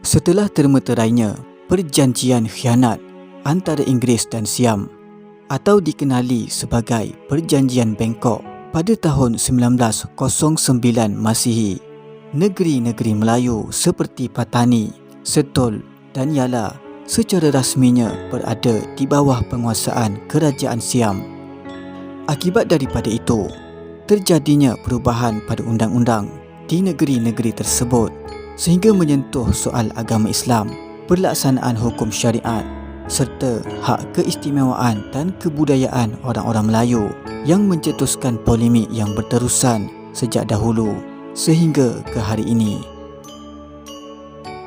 Setelah termeterainya perjanjian khianat antara Inggeris dan Siam atau dikenali sebagai Perjanjian Bangkok pada tahun 1909 Masihi, negeri-negeri Melayu seperti Patani, Setol dan Yala secara rasminya berada di bawah penguasaan Kerajaan Siam. Akibat daripada itu, terjadinya perubahan pada undang-undang di negeri-negeri tersebut sehingga menyentuh soal agama Islam, pelaksanaan hukum syariat serta hak keistimewaan dan kebudayaan orang-orang Melayu yang mencetuskan polemik yang berterusan sejak dahulu sehingga ke hari ini.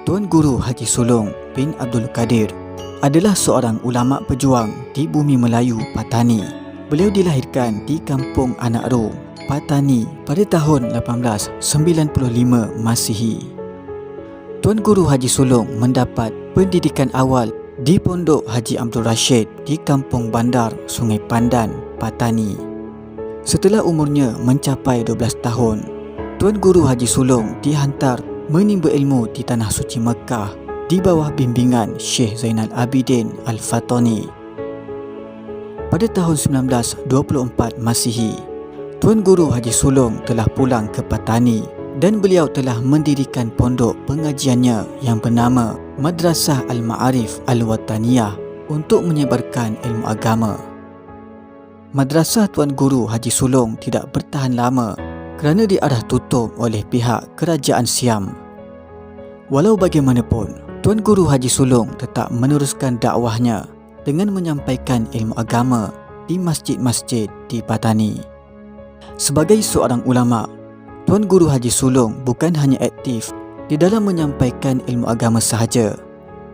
Tuan Guru Haji Sulong bin Abdul Kadir adalah seorang ulama pejuang di bumi Melayu Patani. Beliau dilahirkan di Kampung Anak Ro, Patani pada tahun 1895 Masihi. Tuan Guru Haji Sulong mendapat pendidikan awal di Pondok Haji Abdul Rashid di Kampung Bandar, Sungai Pandan, Patani. Setelah umurnya mencapai 12 tahun, Tuan Guru Haji Sulong dihantar menimba ilmu di Tanah Suci Mekah di bawah bimbingan Syekh Zainal Abidin Al-Fatani. Pada tahun 1924 Masihi, Tuan Guru Haji Sulong telah pulang ke Patani dan beliau telah mendirikan pondok pengajiannya yang bernama Madrasah Al-Ma'arif Al-Wataniyah untuk menyebarkan ilmu agama. Madrasah Tuan Guru Haji Sulong tidak bertahan lama kerana diarah tutup oleh pihak Kerajaan Siam. Walau bagaimanapun, Tuan Guru Haji Sulong tetap meneruskan dakwahnya dengan menyampaikan ilmu agama di masjid-masjid di Patani. Sebagai seorang ulama, Tuan Guru Haji Sulong bukan hanya aktif di dalam menyampaikan ilmu agama sahaja.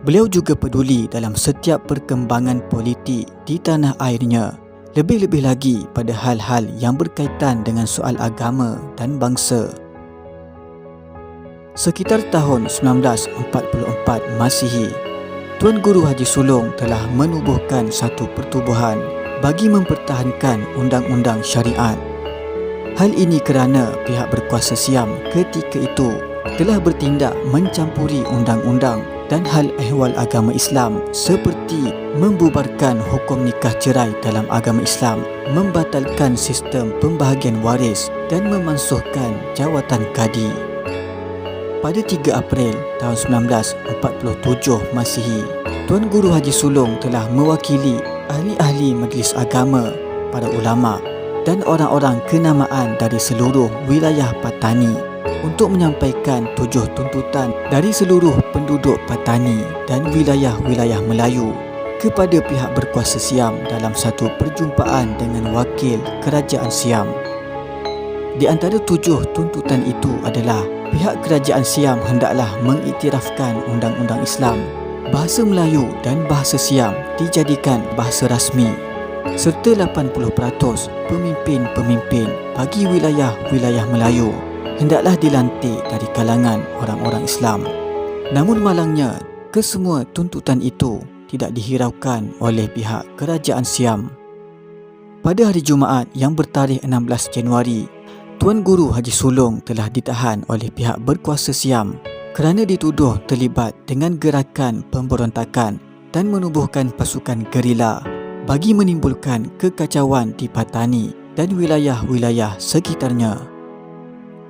Beliau juga peduli dalam setiap perkembangan politik di tanah airnya, lebih-lebih lagi pada hal-hal yang berkaitan dengan soal agama dan bangsa. Sekitar tahun 1944 Masihi, Tuan Guru Haji Sulong telah menubuhkan satu pertubuhan bagi mempertahankan undang-undang syariat. Hal ini kerana pihak berkuasa Siam ketika itu telah bertindak mencampuri undang-undang dan hal ehwal agama Islam seperti membubarkan hukum nikah cerai dalam agama Islam, membatalkan sistem pembahagian waris dan memansuhkan jawatan kadi. Pada 3 April tahun 1947 Masihi, Tuan Guru Haji Sulong telah mewakili ahli-ahli majlis agama, para ulama dan orang-orang kenamaan dari seluruh wilayah Patani untuk menyampaikan 7 tuntutan dari seluruh penduduk Patani dan wilayah-wilayah Melayu kepada pihak berkuasa Siam dalam satu perjumpaan dengan wakil Kerajaan Siam. Di antara 7 tuntutan itu adalah pihak Kerajaan Siam hendaklah mengiktirafkan undang-undang Islam, bahasa Melayu dan bahasa Siam dijadikan bahasa rasmi, serta 80% pemimpin-pemimpin bagi wilayah-wilayah Melayu hendaklah dilantik dari kalangan orang-orang Islam. Namun malangnya, kesemua tuntutan itu tidak dihiraukan oleh pihak Kerajaan Siam. Pada hari Jumaat yang bertarikh 16 Januari, Tuan Guru Haji Sulong telah ditahan oleh pihak berkuasa Siam kerana dituduh terlibat dengan gerakan pemberontakan dan menubuhkan pasukan gerila bagi menimbulkan kekacauan di Patani dan wilayah-wilayah sekitarnya.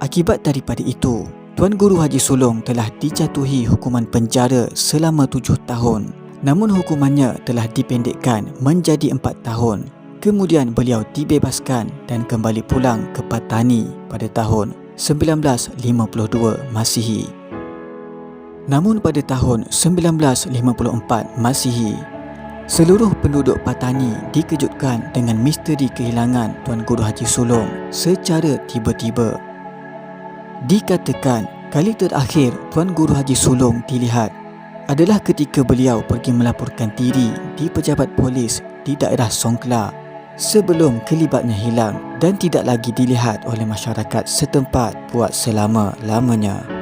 Akibat daripada itu, Tuan Guru Haji Sulong telah dijatuhi hukuman penjara selama 7 tahun. Namun hukumannya telah dipendekkan menjadi 4 tahun. Kemudian beliau dibebaskan dan kembali pulang ke Patani pada tahun 1952 Masihi. Namun pada tahun 1954 Masihi, seluruh penduduk Patani dikejutkan dengan misteri kehilangan Tuan Guru Haji Sulong secara tiba-tiba. Dikatakan kali terakhir Tuan Guru Haji Sulong dilihat adalah ketika beliau pergi melaporkan diri di pejabat polis di daerah Songkla sebelum kelibatnya hilang dan tidak lagi dilihat oleh masyarakat setempat buat selama-lamanya.